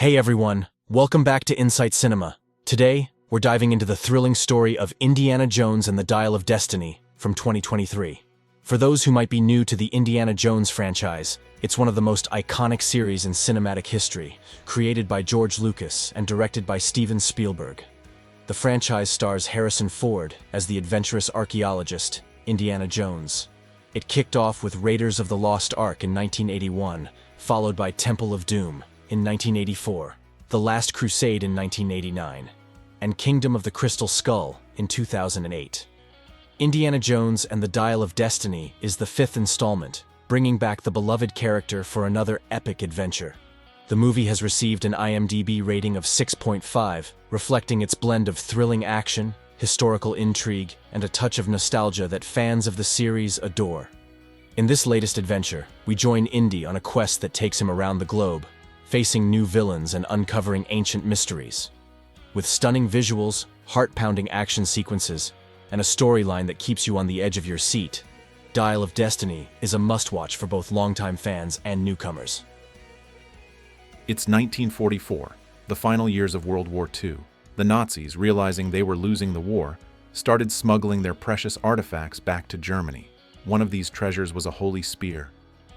Hey everyone, welcome back to Insight Cinema. Today, we're diving into the thrilling story of Indiana Jones and the Dial of Destiny from 2023. For those who might be new to the Indiana Jones franchise, it's one of the most iconic series in cinematic history, created by George Lucas and directed by Steven Spielberg. The franchise stars Harrison Ford as the adventurous archaeologist, Indiana Jones. It kicked off with Raiders of the Lost Ark in 1981, followed by Temple of Doom in 1984, The Last Crusade in 1989, and Kingdom of the Crystal Skull in 2008. Indiana Jones and the Dial of Destiny is the fifth installment, bringing back the beloved character for another epic adventure. The movie has received an IMDb rating of 6.5, reflecting its blend of thrilling action, historical intrigue, and a touch of nostalgia that fans of the series adore. In this latest adventure, we join Indy on a quest that takes him around the globe, facing new villains and uncovering ancient mysteries. With stunning visuals, heart-pounding action sequences, and a storyline that keeps you on the edge of your seat, Dial of Destiny is a must-watch for both longtime fans and newcomers. It's 1944, the final years of World War II. The Nazis, realizing they were losing the war, started smuggling their precious artifacts back to Germany. One of these treasures was a holy spear.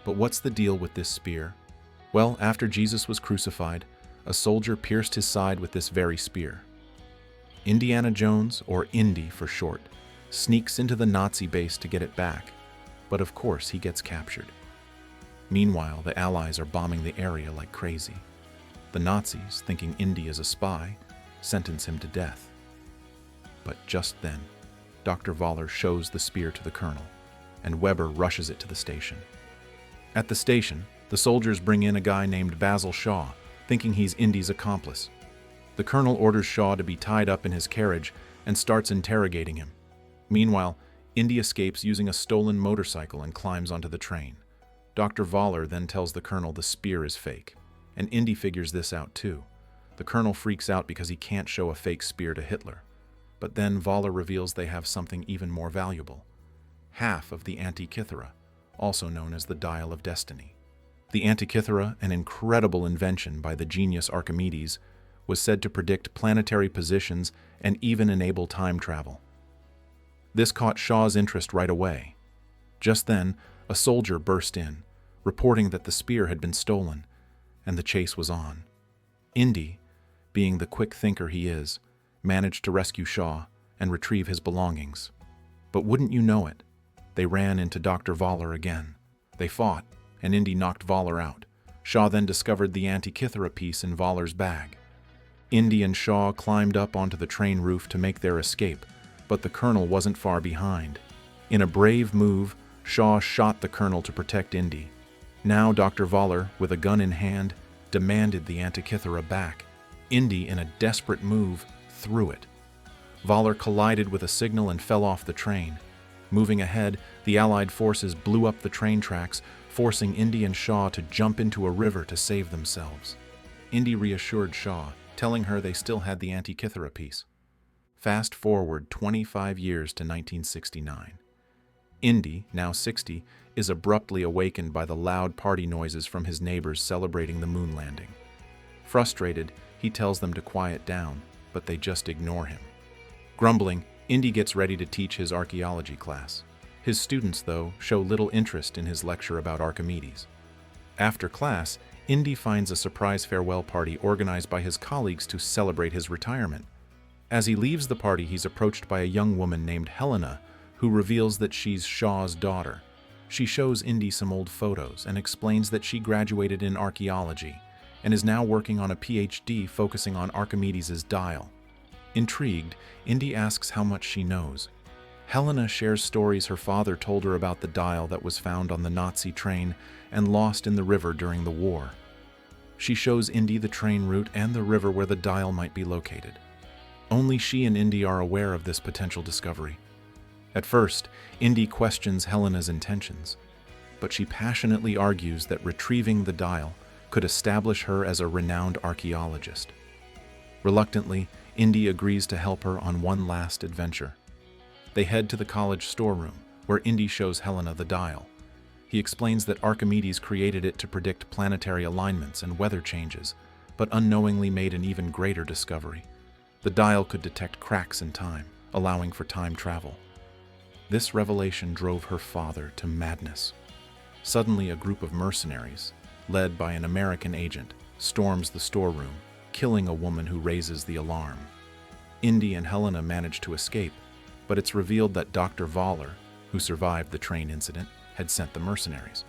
But what's the deal with this spear? Well, after Jesus was crucified, a soldier pierced his side with this very spear. Indiana Jones, or Indy for short, sneaks into the Nazi base to get it back, but of course he gets captured. Meanwhile, the Allies are bombing the area like crazy. The Nazis, thinking Indy is a spy, sentence him to death. But just then, Dr. Voller shows the spear to the colonel, and Weber rushes it to the station. At the station, the soldiers bring in a guy named Basil Shaw, thinking he's Indy's accomplice. The colonel orders Shaw to be tied up in his carriage and starts interrogating him. Meanwhile, Indy escapes using a stolen motorcycle and climbs onto the train. Dr. Voller then tells the colonel the spear is fake, and Indy figures this out too. The colonel freaks out because he can't show a fake spear to Hitler. But then Voller reveals they have something even more valuable: half of the Antikythera, also known as the Dial of Destiny. The Antikythera, an incredible invention by the genius Archimedes, was said to predict planetary positions and even enable time travel. This caught Shaw's interest right away. Just then, a soldier burst in, reporting that the spear had been stolen, and the chase was on. Indy, being the quick thinker he is, managed to rescue Shaw and retrieve his belongings. But wouldn't you know it, they ran into Dr. Voller again. They fought, and Indy knocked Voller out. Shaw then discovered the Antikythera piece in Voller's bag. Indy and Shaw climbed up onto the train roof to make their escape, but the colonel wasn't far behind. In a brave move, Shaw shot the colonel to protect Indy. Now Dr. Voller, with a gun in hand, demanded the Antikythera back. Indy, in a desperate move, threw it. Voller collided with a signal and fell off the train. Moving ahead, the Allied forces blew up the train tracks, forcing Indy and Shaw to jump into a river to save themselves. Indy reassured Shaw, telling her they still had the Antikythera piece. Fast forward 25 years to 1969. Indy, now 60, is abruptly awakened by the loud party noises from his neighbors celebrating the moon landing. Frustrated, he tells them to quiet down, but they just ignore him. Grumbling, Indy gets ready to teach his archaeology class. His students, though, show little interest in his lecture about Archimedes. After class, Indy finds a surprise farewell party organized by his colleagues to celebrate his retirement. As he leaves the party, he's approached by a young woman named Helena, who reveals that she's Shaw's daughter. She shows Indy some old photos and explains that she graduated in archaeology and is now working on a PhD focusing on Archimedes' dial. Intrigued, Indy asks how much she knows. Helena shares stories her father told her about the dial that was found on the Nazi train and lost in the river during the war. She shows Indy the train route and the river where the dial might be located. Only she and Indy are aware of this potential discovery. At first, Indy questions Helena's intentions, but she passionately argues that retrieving the dial could establish her as a renowned archaeologist. Reluctantly, Indy agrees to help her on one last adventure. They head to the college storeroom, where Indy shows Helena the dial. He explains that Archimedes created it to predict planetary alignments and weather changes, but unknowingly made an even greater discovery. The dial could detect cracks in time, allowing for time travel. This revelation drove her father to madness. Suddenly, a group of mercenaries, led by an American agent, storms the storeroom, killing a woman who raises the alarm. Indy and Helena manage to escape, but it's revealed that Dr. Voller, who survived the train incident, had sent the mercenaries.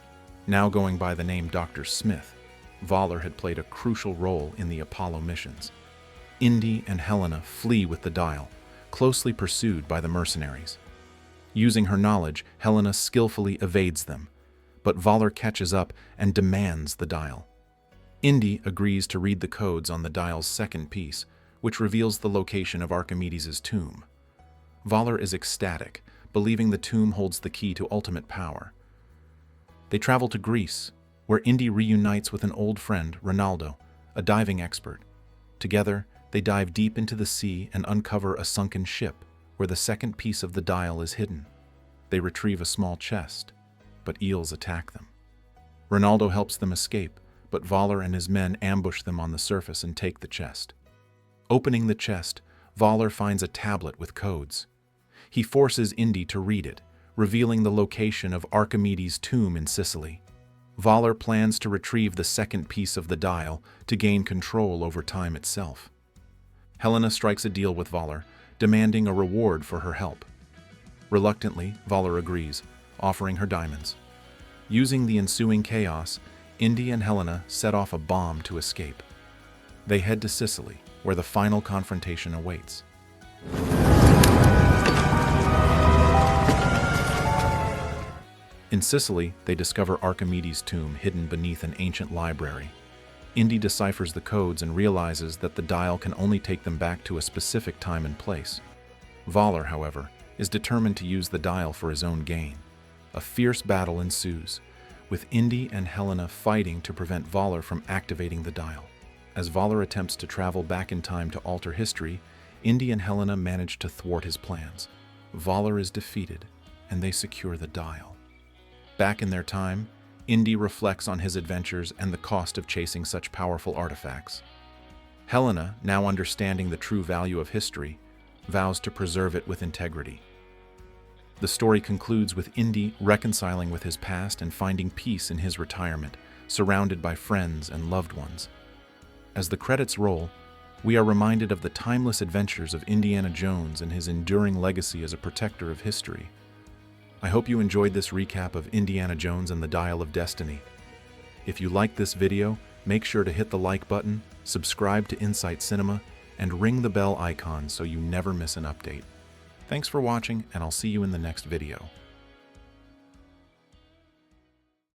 Now going by the name Dr. Smith, Voller had played a crucial role in the Apollo missions. Indy and Helena flee with the dial, closely pursued by the mercenaries. Using her knowledge, Helena skillfully evades them, but Voller catches up and demands the dial. Indy agrees to read the codes on the dial's second piece, which reveals the location of Archimedes' tomb. Voller is ecstatic, believing the tomb holds the key to ultimate power. They travel to Greece, where Indy reunites with an old friend, Ronaldo, a diving expert. Together, they dive deep into the sea and uncover a sunken ship, where the second piece of the dial is hidden. They retrieve a small chest, but eels attack them. Ronaldo helps them escape, but Voller and his men ambush them on the surface and take the chest. Opening the chest, Voller finds a tablet with codes. He forces Indy to read it, revealing the location of Archimedes' tomb in Sicily. Voller plans to retrieve the second piece of the dial to gain control over time itself. Helena strikes a deal with Voller, demanding a reward for her help. Reluctantly, Voller agrees, offering her diamonds. Using the ensuing chaos, Indy and Helena set off a bomb to escape. They head to Sicily, where the final confrontation awaits. In Sicily, they discover Archimedes' tomb hidden beneath an ancient library. Indy deciphers the codes and realizes that the dial can only take them back to a specific time and place. Voller, however, is determined to use the dial for his own gain. A fierce battle ensues, with Indy and Helena fighting to prevent Voller from activating the dial. As Voller attempts to travel back in time to alter history, Indy and Helena manage to thwart his plans. Voller is defeated, and they secure the dial. Back in their time, Indy reflects on his adventures and the cost of chasing such powerful artifacts. Helena, now understanding the true value of history, vows to preserve it with integrity. The story concludes with Indy reconciling with his past and finding peace in his retirement, surrounded by friends and loved ones. As the credits roll, we are reminded of the timeless adventures of Indiana Jones and his enduring legacy as a protector of history. I hope you enjoyed this recap of Indiana Jones and the Dial of Destiny. If you liked this video, make sure to hit the like button, subscribe to Insight Cinema, and ring the bell icon so you never miss an update. Thanks for watching, and I'll see you in the next video.